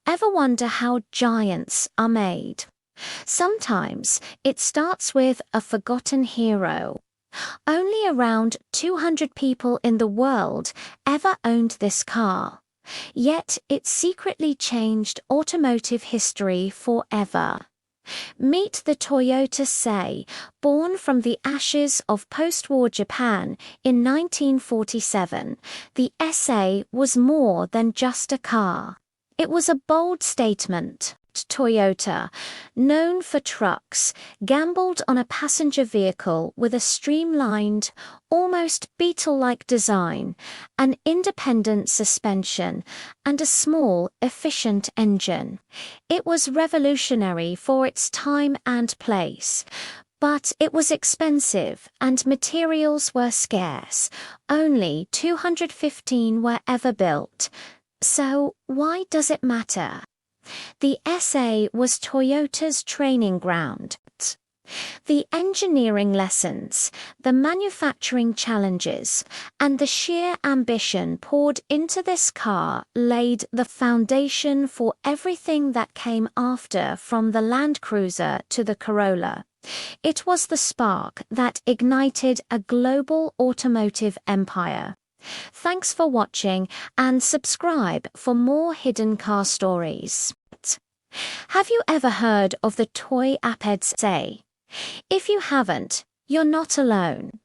Ever wonder how giants are made? Sometimes it starts with a forgotten hero. Only around 200 people in the world ever owned this car. Yet it secretly changed automotive history forever. Meet the Toyota SA, born from the ashes of post-war Japan in 1947. The SA was more than just a car. It was a bold statement. Toyota, known for trucks, gambled on a passenger vehicle with a streamlined, almost Beetle-like design, an independent suspension, and a small, efficient engine. It was revolutionary for its time and place. But it was expensive and materials were scarce. Only 215 were ever built. So why does it matter? The SA was Toyota's training ground. The engineering lessons, the manufacturing challenges, and the sheer ambition poured into this car laid the foundation for everything that came after, from the Land Cruiser to the Corolla. It was the spark that ignited a global automotive empire. Thanks for watching, and subscribe for more hidden car stories. Have you ever heard of the Toyopet SA? If you haven't, you're not alone.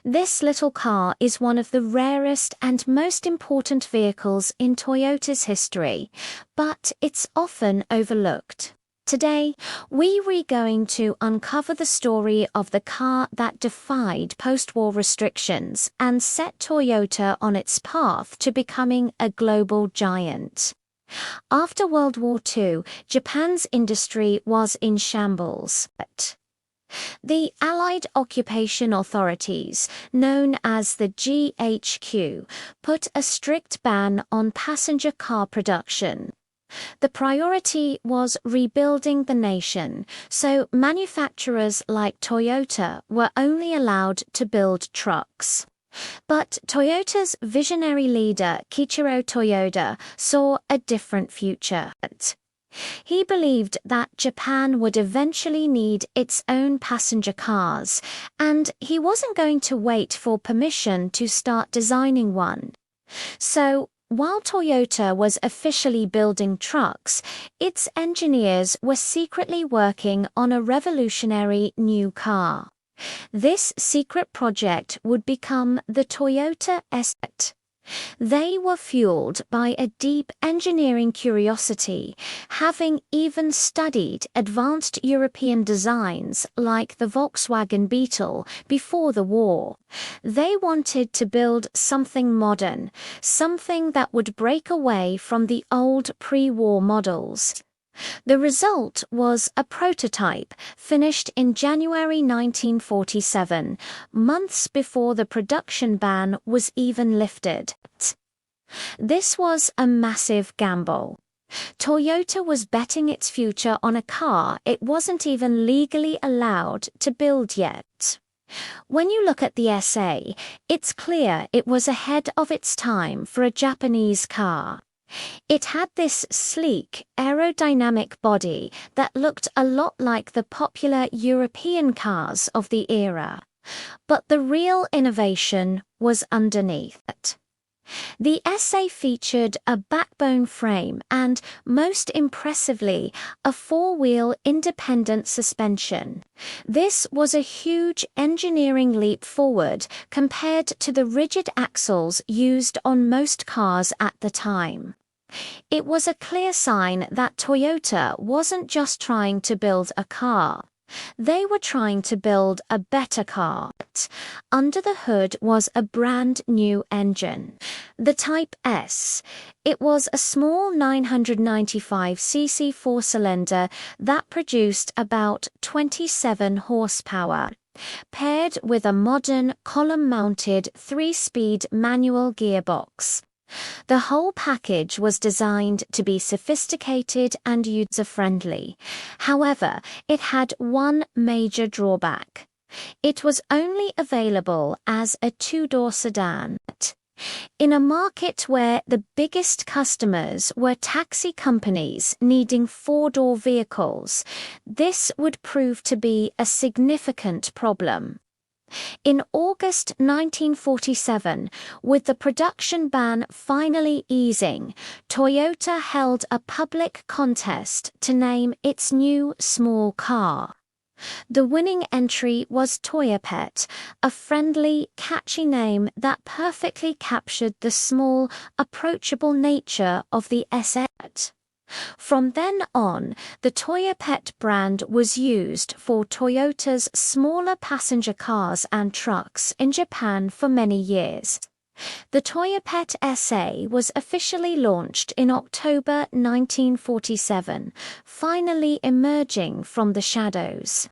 This little car is one of the rarest and most important vehicles in Toyota's history, but it's often overlooked. Today, we're going to uncover the story of the car that defied post-war restrictions and set Toyota on its path to becoming a global giant. After World War II, Japan's industry was in shambles. The Allied occupation authorities, known as the GHQ, put a strict ban on passenger car production. The priority was rebuilding the nation, so manufacturers like Toyota were only allowed to build trucks. But Toyota's visionary leader, Kiichiro Toyoda, saw a different future. He believed that Japan would eventually need its own passenger cars, and he wasn't going to wait for permission to start designing one. So, while Toyota was officially building trucks, its engineers were secretly working on a revolutionary new car. This secret project would become the Toyota SA. They were fueled by a deep engineering curiosity, having even studied advanced European designs like the Volkswagen Beetle before the war. They wanted to build something modern, something that would break away from the old pre-war models. The result was a prototype finished in January 1947, months before the production ban was even lifted. This was a massive gamble. Toyota was betting its future on a car it wasn't even legally allowed to build yet. When you look at the SA, it's clear it was ahead of its time for a Japanese car. It had this sleek, aerodynamic body that looked a lot like the popular European cars of the era. But the real innovation was underneath it. The SA featured a backbone frame and, most impressively, a four-wheel independent suspension. This was a huge engineering leap forward compared to the rigid axles used on most cars at the time. It was a clear sign that Toyota wasn't just trying to build a car. They were trying to build a better car. Under the hood was a brand new engine, the Type S. It was a small 995cc four-cylinder that produced about 27 horsepower, paired with a modern column-mounted 3-speed manual gearbox. The whole package was designed to be sophisticated and user-friendly. However, it had one major drawback. It was only available as a two-door sedan. In a market where the biggest customers were taxi companies needing four-door vehicles, this would prove to be a significant problem. In August 1947, with the production ban finally easing, Toyota held a public contest to name its new small car. The winning entry was Toyopet, a friendly, catchy name that perfectly captured the small, approachable nature of the SA. From then on, the Toyopet brand was used for Toyota's smaller passenger cars and trucks in Japan for many years. The Toyopet SA was officially launched in October 1947, finally emerging from the shadows.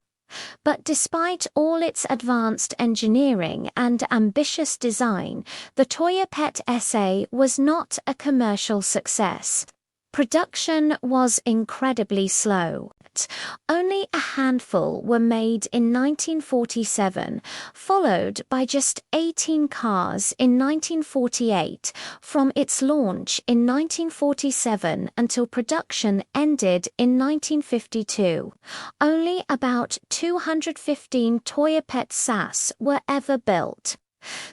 But despite all its advanced engineering and ambitious design, the Toyopet SA was not a commercial success. Production was incredibly slow. Only a handful were made in 1947, followed by just 18 cars in 1948, from its launch in 1947 until production ended in 1952. Only about 215 Toyopet SAS were ever built.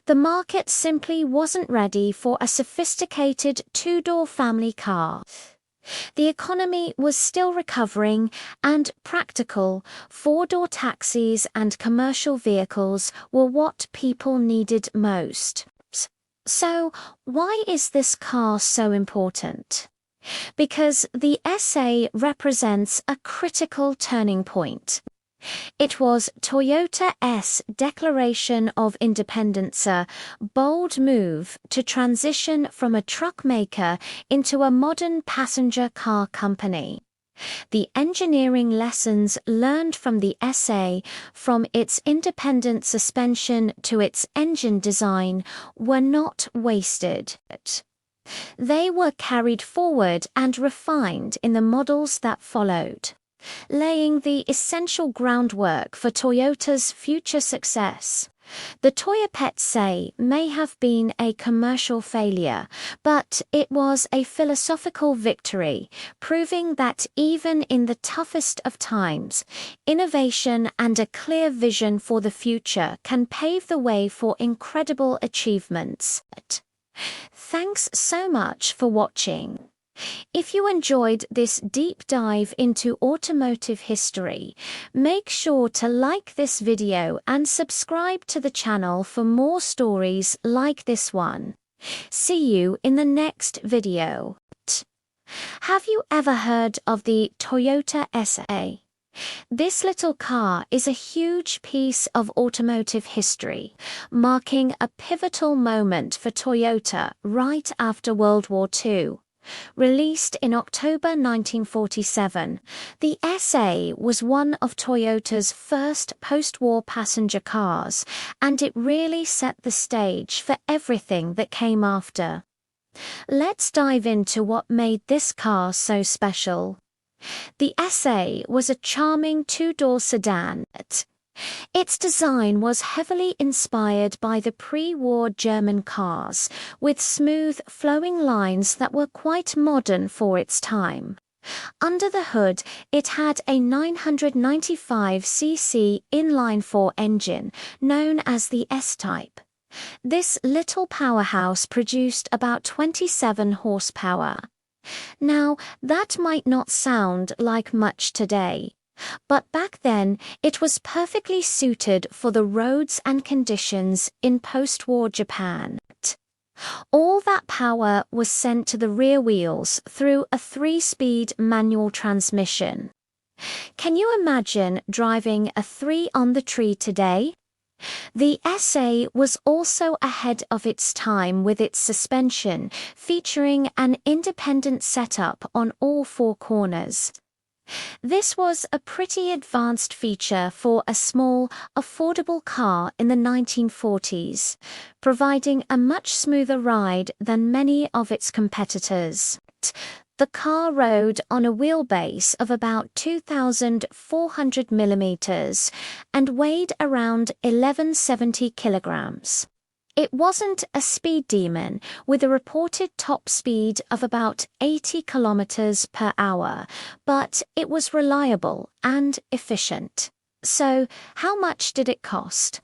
The market simply wasn't ready for a sophisticated two-door family car. The economy was still recovering, and practical, four-door taxis and commercial vehicles were what people needed most. So, why is this car so important? Because the SA represents a critical turning point. It was Toyota's declaration of independence, a bold move to transition from a truck maker into a modern passenger car company. The engineering lessons learned from the SA, from its independent suspension to its engine design, were not wasted. They were carried forward and refined in the models that followed, laying the essential groundwork for Toyota's future success. The Toyopet SA may have been a commercial failure, but it was a philosophical victory, proving that even in the toughest of times, innovation and a clear vision for the future can pave the way for incredible achievements. Thanks so much for watching. If you enjoyed this deep dive into automotive history, make sure to like this video and subscribe to the channel for more stories like this one. See you in the next video. Have you ever heard of the Toyota SA? This little car is a huge piece of automotive history, marking a pivotal moment for Toyota right after World War II. Released in October 1947, the SA was one of Toyota's first post-war passenger cars, and it really set the stage for everything that came after. Let's dive into what made this car so special. The SA was a charming two-door sedan. Its design was heavily inspired by the pre-war German cars, with smooth, flowing lines that were quite modern for its time. Under the hood, it had a 995cc inline-4 engine, known as the S-Type. This little powerhouse produced about 27 horsepower. Now, that might not sound like much today, but back then, it was perfectly suited for the roads and conditions in post-war Japan. All that power was sent to the rear wheels through a 3-speed manual transmission. Can you imagine driving a 3-on-the-tree today? The SA was also ahead of its time with its suspension, featuring an independent setup on all 4 corners. This was a pretty advanced feature for a small, affordable car in the 1940s, providing a much smoother ride than many of its competitors. The car rode on a wheelbase of about 2,400 millimeters and weighed around 1170 kilograms. It wasn't a speed demon, with a reported top speed of about 80 kilometers per hour, but it was reliable and efficient. So, how much did it cost?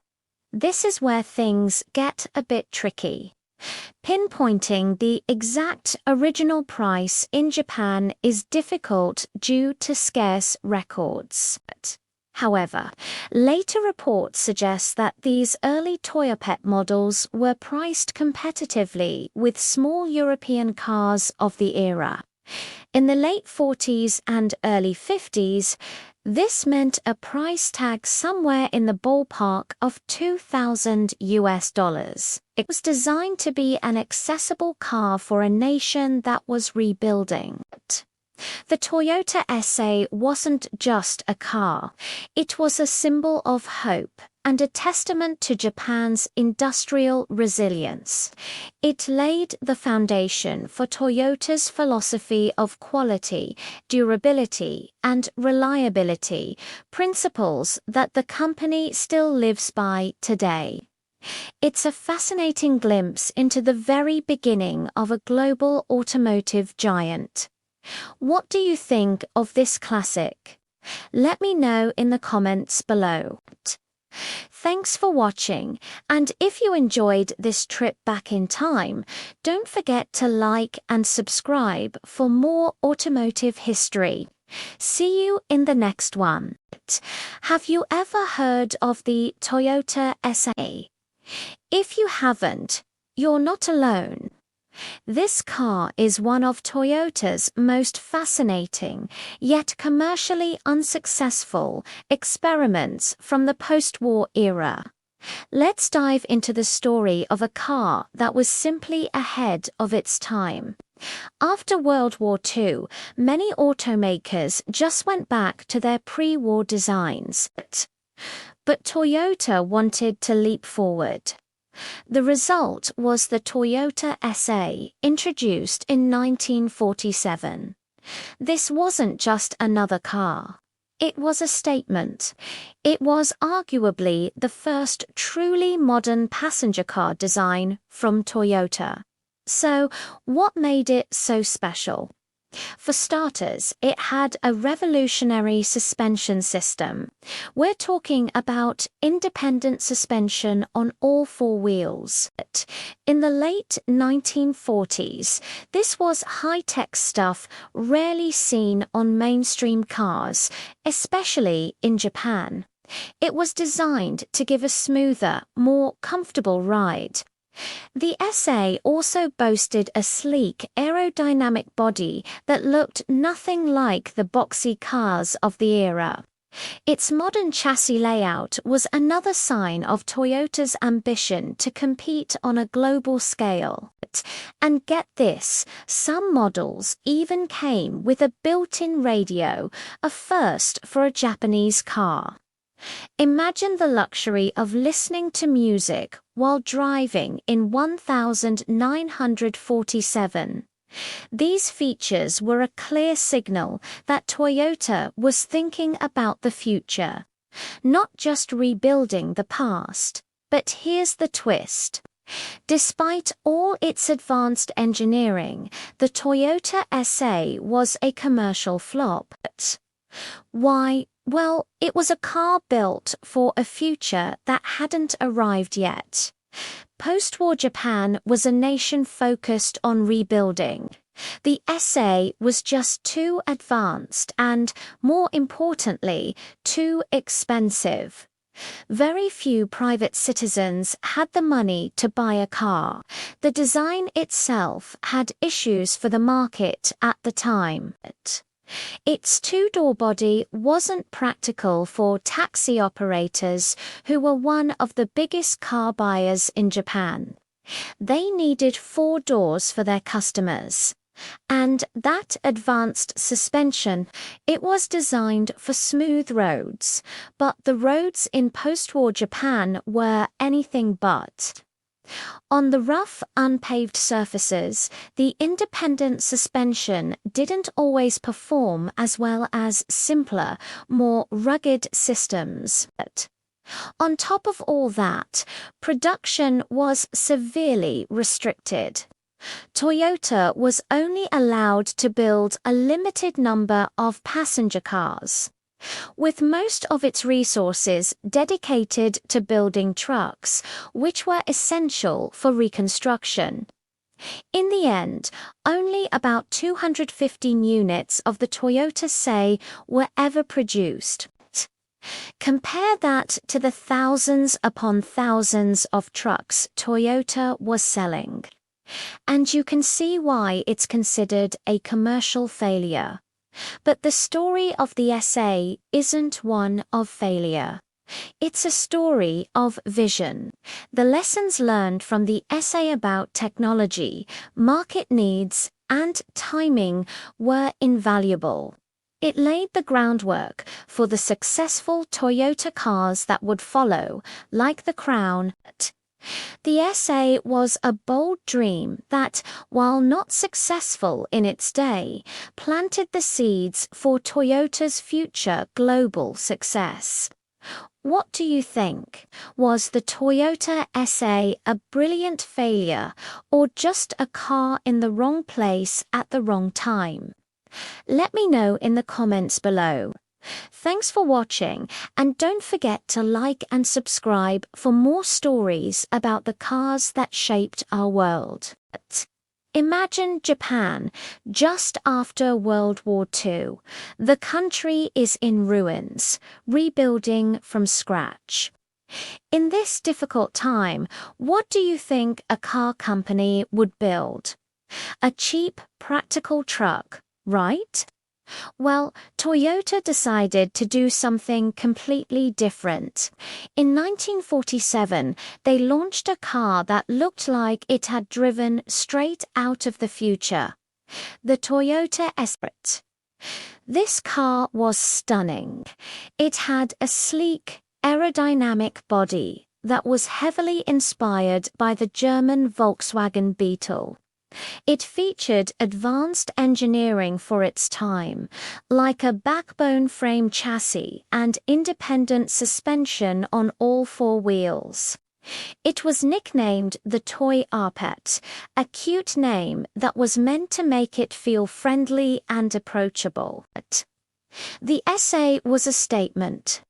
This is where things get a bit tricky. Pinpointing the exact original price in Japan is difficult due to scarce records. However, later reports suggest that these early Toyopet models were priced competitively with small European cars of the era. In the late 40s and early 50s, this meant a price tag somewhere in the ballpark of $2,000. It was designed to be an accessible car for a nation that was rebuilding. The Toyota SA wasn't just a car. It was a symbol of hope and a testament to Japan's industrial resilience. It laid the foundation for Toyota's philosophy of quality, durability, and reliability, principles that the company still lives by today. It's a fascinating glimpse into the very beginning of a global automotive giant. What do you think of this classic? Let me know in the comments below. Thanks for watching, and if you enjoyed this trip back in time, don't forget to like and subscribe for more automotive history. See you in the next one. Have you ever heard of the Toyota SA? If you haven't, you're not alone. This car is one of Toyota's most fascinating, yet commercially unsuccessful, experiments from the post-war era. Let's dive into the story of a car that was simply ahead of its time. After World War II, many automakers just went back to their pre-war designs. But Toyota wanted to leap forward. The result was the Toyota SA, introduced in 1947. This wasn't just another car. It was a statement. It was arguably the first truly modern passenger car design from Toyota. So, what made it so special? For starters, it had a revolutionary suspension system. We're talking about independent suspension on all four wheels. In the late 1940s, this was high-tech stuff rarely seen on mainstream cars, especially in Japan. It was designed to give a smoother, more comfortable ride. The SA also boasted a sleek, aerodynamic body that looked nothing like the boxy cars of the era. Its modern chassis layout was another sign of Toyota's ambition to compete on a global scale. And get this, some models even came with a built-in radio, a first for a Japanese car. Imagine the luxury of listening to music while driving in 1947. These features were a clear signal that Toyota was thinking about the future, not just rebuilding the past. But here's the twist. Despite all its advanced engineering, the Toyota SA was a commercial flop. Why? Well, it was a car built for a future that hadn't arrived yet. Post-war Japan was a nation focused on rebuilding. The SA was just too advanced and, more importantly, too expensive. Very few private citizens had the money to buy a car. The design itself had issues for the market at the time. Its two-door body wasn't practical for taxi operators who were one of the biggest car buyers in Japan. They needed 4 doors for their customers. And that advanced suspension, it was designed for smooth roads, but the roads in post-war Japan were anything but. On the rough, unpaved surfaces, the independent suspension didn't always perform as well as simpler, more rugged systems. On top of all that, production was severely restricted. Toyota was only allowed to build a limited number of passenger cars, with most of its resources dedicated to building trucks, which were essential for reconstruction. In the end, only about 215 units of the Toyota SA were ever produced. Compare that to the thousands upon thousands of trucks Toyota was selling, and you can see why it's considered a commercial failure. But the story of the SA isn't one of failure. It's a story of vision. The lessons learned from the SA about technology, market needs, and timing were invaluable. It laid the groundwork for the successful Toyota cars that would follow, like the Crown. The SA was a bold dream that, while not successful in its day, planted the seeds for Toyota's future global success. What do you think? Was the Toyota SA a brilliant failure, or just a car in the wrong place at the wrong time? Let me know in the comments below. Thanks for watching, and don't forget to like and subscribe for more stories about the cars that shaped our world. Imagine Japan just after World War II. The country is in ruins, rebuilding from scratch. In this difficult time, what do you think a car company would build? A cheap, practical truck, right? Well, Toyota decided to do something completely different. In 1947, they launched a car that looked like it had driven straight out of the future. The Toyota SA. This car was stunning. It had a sleek, aerodynamic body that was heavily inspired by the German Volkswagen Beetle. It featured advanced engineering for its time, like a backbone frame chassis and independent suspension on all four wheels. It was nicknamed the Toyopet, a cute name that was meant to make it feel friendly and approachable. The SA was a statement.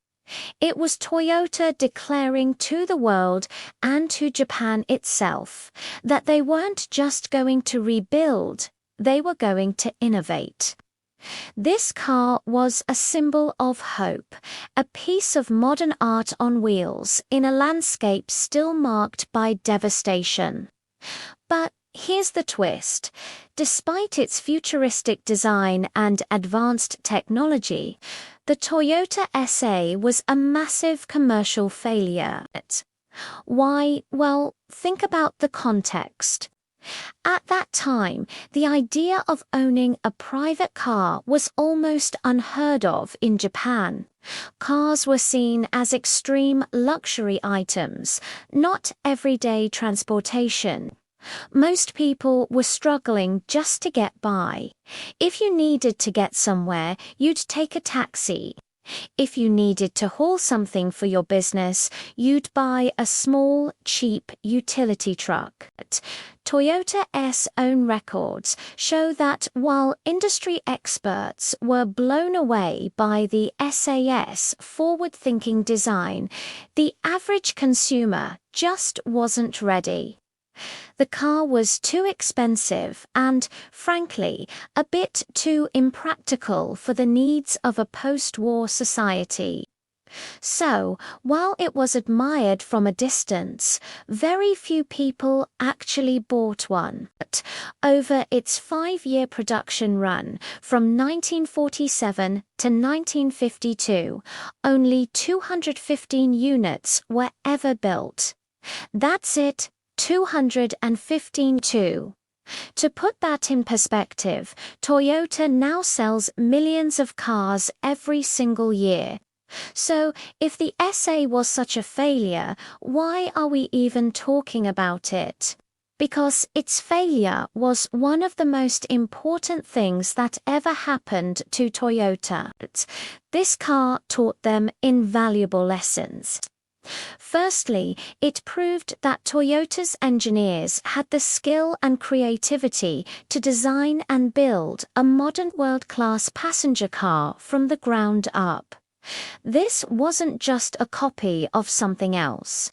It was Toyota declaring to the world and to Japan itself that they weren't just going to rebuild, they were going to innovate. This car was a symbol of hope, a piece of modern art on wheels in a landscape still marked by devastation. But here's the twist. Despite its futuristic design and advanced technology, the Toyota SA was a massive commercial failure. Why? Well, think about the context. At that time, the idea of owning a private car was almost unheard of in Japan. Cars were seen as extreme luxury items, not everyday transportation. Most people were struggling just to get by. If you needed to get somewhere, you'd take a taxi. If you needed to haul something for your business, you'd buy a small, cheap utility truck. Toyota's own records show that while industry experts were blown away by the SAS forward-thinking design, the average consumer just wasn't ready. The car was too expensive and, frankly, a bit too impractical for the needs of a post-war society. So, while it was admired from a distance, very few people actually bought one. But over its 5-year production run, from 1947 to 1952, only 215 units were ever built. That's it. 215. To put that in perspective, Toyota now sells millions of cars every single year. So, if the SA was such a failure, why are we even talking about it? Because its failure was one of the most important things that ever happened to Toyota. This car taught them invaluable lessons. Firstly, it proved that Toyota's engineers had the skill and creativity to design and build a modern world-class passenger car from the ground up. This wasn't just a copy of something else.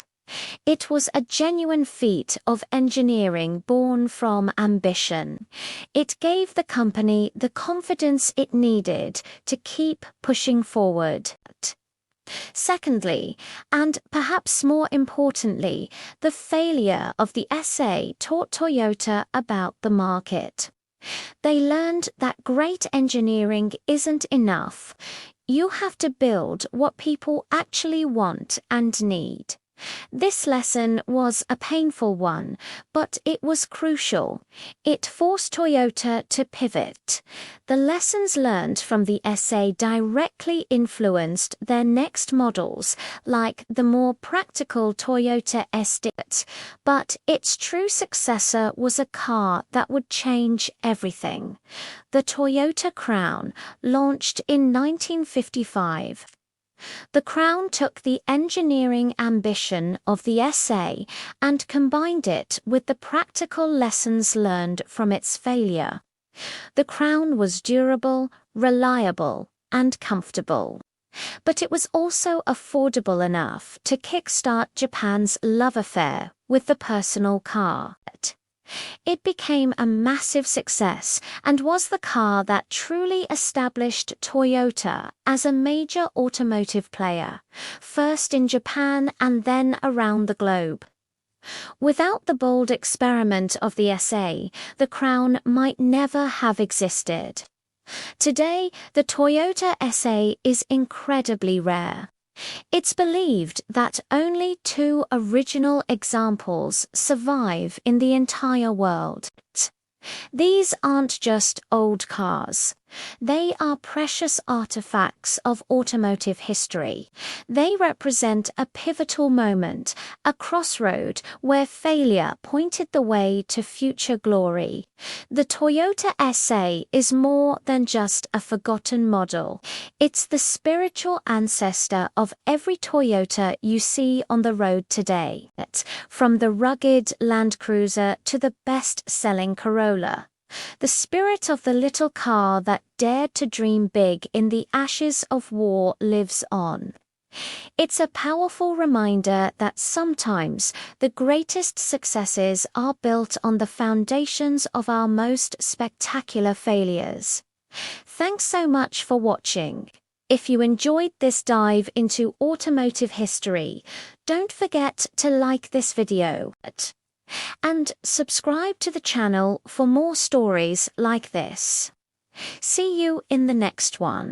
It was a genuine feat of engineering born from ambition. It gave the company the confidence it needed to keep pushing forward. Secondly, and perhaps more importantly, the failure of the SA taught Toyota about the market. They learned that great engineering isn't enough. You have to build what people actually want and need. This lesson was a painful one, but it was crucial. It forced Toyota to pivot. The lessons learned from the SA directly influenced their next models, like the more practical Toyota SA, but its true successor was a car that would change everything. The Toyota Crown, launched in 1955. The Crown took the engineering ambition of the SA and combined it with the practical lessons learned from its failure. The Crown was durable, reliable, and comfortable. But it was also affordable enough to kickstart Japan's love affair with the personal car. It became a massive success and was the car that truly established Toyota as a major automotive player, first in Japan and then around the globe. Without the bold experiment of the SA, the Crown might never have existed. Today, the Toyota SA is incredibly rare. It's believed that only 2 original examples survive in the entire world. These aren't just old cars. They are precious artifacts of automotive history. They represent a pivotal moment, a crossroad where failure pointed the way to future glory. The Toyota SA is more than just a forgotten model. It's the spiritual ancestor of every Toyota you see on the road today, from the rugged Land Cruiser to the best-selling Corolla. The spirit of the little car that dared to dream big in the ashes of war lives on. It's a powerful reminder that sometimes the greatest successes are built on the foundations of our most spectacular failures. Thanks so much for watching. If you enjoyed this dive into automotive history, don't forget to like this video. And subscribe to the channel for more stories like this. See you in the next one.